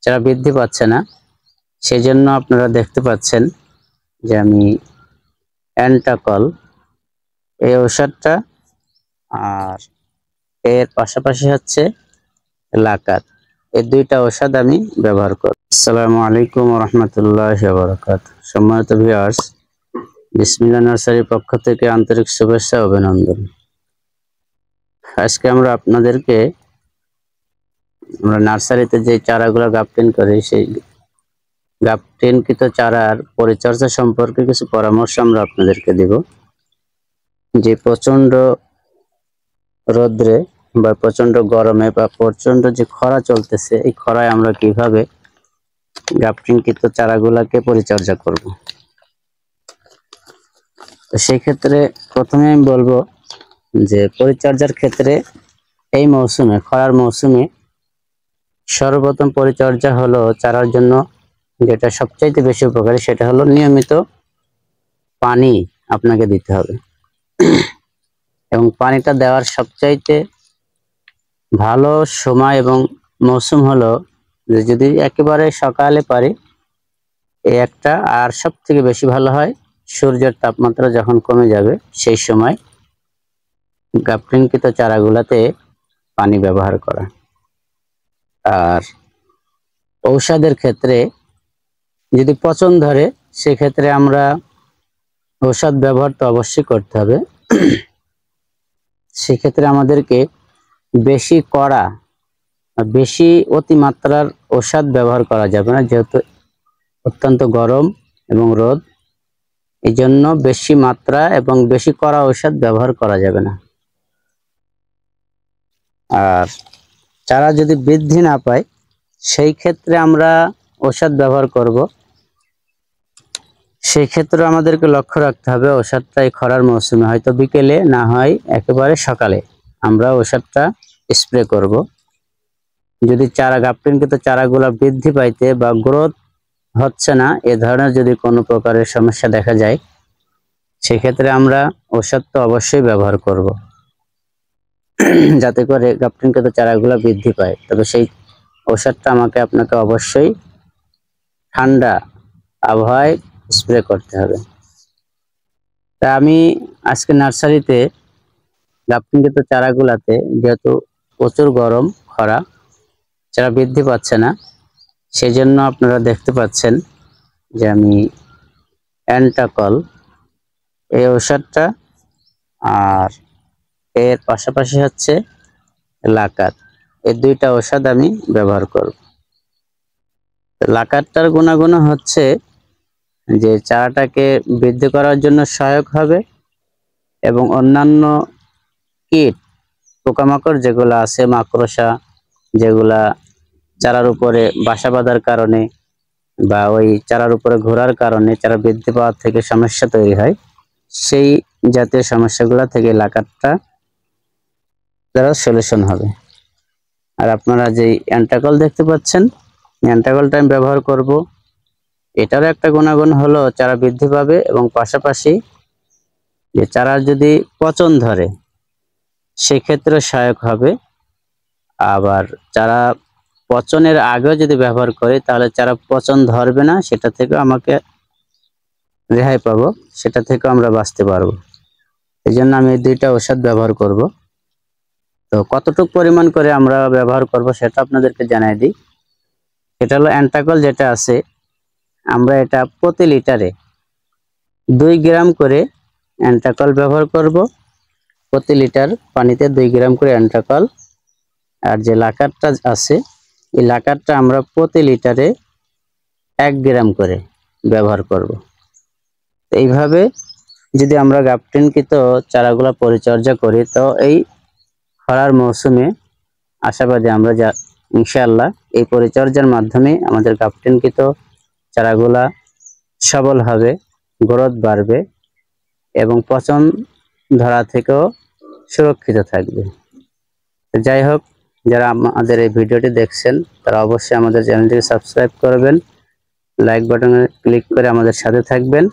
চারা বৃদ্ধি পাচ্ছে না, সেজন্য আপনারা দেখতে পাচ্ছেন যে আমি অ্যান্টাকল এই ঔষধটা আর এর পাশাপাশি হচ্ছে লাকাত, এই দুইটা ঔষধ আমি ব্যবহার করি। আসসালামু আলাইকুম রহমতুল্লাহি ওয়া বারাকাতুহু। সম্মানিত ভিউয়ার্স, বিসমিল্লাহ নার্সারির পক্ষ থেকে আন্তরিক শুভেচ্ছা ও অভিনন্দন। আজকে আমরা আপনাদেরকে নার্সারিতে যে চারাগুলো গাপ্টিং করি সেই গাপ্টিংকৃত চারার পরিচর্যা সম্পর্কে কিছু পরামর্শ আমরা আপনাদেরকে দেব। যে প্রচন্ড রোদ্রে বা প্রচন্ড গরমে বা প্রচন্ড যে খরা চলতেছে, এই খরায় আমরা কিভাবে গাপ্টিংকৃত চারাগুলোকে পরিচর্যা করব। তো সেই ক্ষেত্রে প্রথমে আমি বলবো যে পরিচর্যার ক্ষেত্রে এই মৌসুমে, খরার মৌসুমে সর্বপ্রথম পরিচর্যা হলো চারার জন্য যেটা সবচাইতে বেশি উপকারী, সেটা হলো নিয়মিত পানি আপনাকে দিতে হবে। এবং পানিটা দেওয়ার সবচাইতে ভালো সময় এবং মৌসুম হলো যে যদি একেবারে সকালে পারি এই একটা, আর সব থেকে বেশি ভালো হয় সূর্যের তাপমাত্রা যখন কমে যাবে সেই সময় গাপ্টিংকৃত চারাগুলাতে পানি ব্যবহার করা। আর ঔষধের ক্ষেত্রে যদি পচন ধরে সেক্ষেত্রে আমরা ঔষধ ব্যবহার তো অবশ্যই করতে হবে। সেক্ষেত্রে আমাদেরকে বেশি কড়া, বেশি অতিমাত্রার ঔষধ ব্যবহার করা যাবে না, যেহেতু অত্যন্ত গরম এবং রোদ, এই জন্য বেশি মাত্রা এবং বেশি কড়া ঔষধ ব্যবহার করা যাবে না। আর চারা যদি বৃদ্ধি না পায় সেই ক্ষেত্রে আমরা ঔষধ ব্যবহার করব। সেই ক্ষেত্রে আমাদেরকে লক্ষ্য রাখতে হবে ঔষধটা এই খরার মৌসুমে হয়তো বিকেলে, না হয় একেবারে সকালে আমরা ঔষধটা স্প্রে করব। যদি চারা গাপ্টিংকৃত চারাগুলো বৃদ্ধি পাইতে বা গ্রোথ হচ্ছে না, এ ধরনের যদি কোনো প্রকারের সমস্যা দেখা যায় সেক্ষেত্রে আমরা ঔষধ তো অবশ্যই ব্যবহার করব যাতে করে গাপ্টিংকৃত চারাগুলো বৃদ্ধি পায়। তবে সেই ঔষধটা আপনাকে অবশ্যই ঠান্ডা আবহাওয়ায় স্প্রে করতে হবে। তা আমি আজকে নার্সারিতে গাপ্টিংকৃত চারাগুলাতে যেহেতু প্রচুর গরম, খরা, চারা বৃদ্ধি পাচ্ছে না, সেজন্য আপনারা দেখতে পাচ্ছেন যে আমি অ্যান্টাকল এই ঔষধটা আর এর পাশাপাশি হচ্ছে লাকাত, এই দুইটা ঔষধ আমি ব্যবহার করব। লাকাতটার গুণাগুণ হচ্ছে যে চারাটাকে বৃদ্ধি করার জন্য সহায়ক হবে এবং অন্যান্য কীট পোকামাকড় যেগুলো আছে, মাকড়সা যেগুলা চারার উপরে বাসা বাঁধার কারণে বা ওই চারার উপরে ঘোরার কারণে চারা বৃদ্ধি পাওয়ার থেকে সমস্যা তৈরি হয়, সেই জাতীয় সমস্যাগুলো থেকে লাকাতটা দ্বারা সলিউশন হবে। আর আপনারা যে অ্যান্টাকল দেখতে পাচ্ছেন, অ্যান্টাকলটা আমি ব্যবহার করব। এটারও একটা গুণাগুণ হলো চারা বৃদ্ধি পাবে এবং পাশাপাশি যে চারার যদি পচন ধরে সেক্ষেত্রে সহায়ক হবে। আবার চারা পচনের আগেও যদি ব্যবহার করি তাহলে চারা পচন ধরবে না, সেটা থেকে আমাকে রেহাই পাবো, সেটা থেকে আমরা বাঁচতে পারবো। এই জন্য আমি এই দুইটা ঔষধ ব্যবহার করব। তো কতটুকু পরিমাণ করে আমরা ব্যবহার করব সেটা আপনাদেরকে জানাই দিই। এটা হলো অ্যান্টাকল যেটা আছে, আমরা এটা প্রতি লিটারে 2 গ্রাম করে অ্যান্টাকল ব্যবহার করব। প্রতি লিটার পানিতে 2 গ্রাম করে অ্যান্টাকল। আর যে লাকাতটা আছে এই লাকাতটা আমরা প্রতি লিটারে 1 গ্রাম করে ব্যবহার করব। এইভাবে যদি আমরা গাপ্টিংকৃত চারাগুলা পরিচর্যা করি তো এই খরার মৌসুমে আশাবাদী আমরা যা ইনশাআল্লাহ এই পরিচর্যার মাধ্যমে আমাদের গাপ্টিংকৃত চারাগুলা সবল হবে, গ্রোথ বাড়বে এবং পচন ধরা থেকেও সুরক্ষিত থাকবে। যাই হোক, যারা আমাদের এই ভিডিওটি দেখছেন তারা অবশ্যই আমাদের চ্যানেলটিকে সাবস্ক্রাইব করবেন, লাইক বাটনে ক্লিক করে আমাদের সাথে থাকবেন।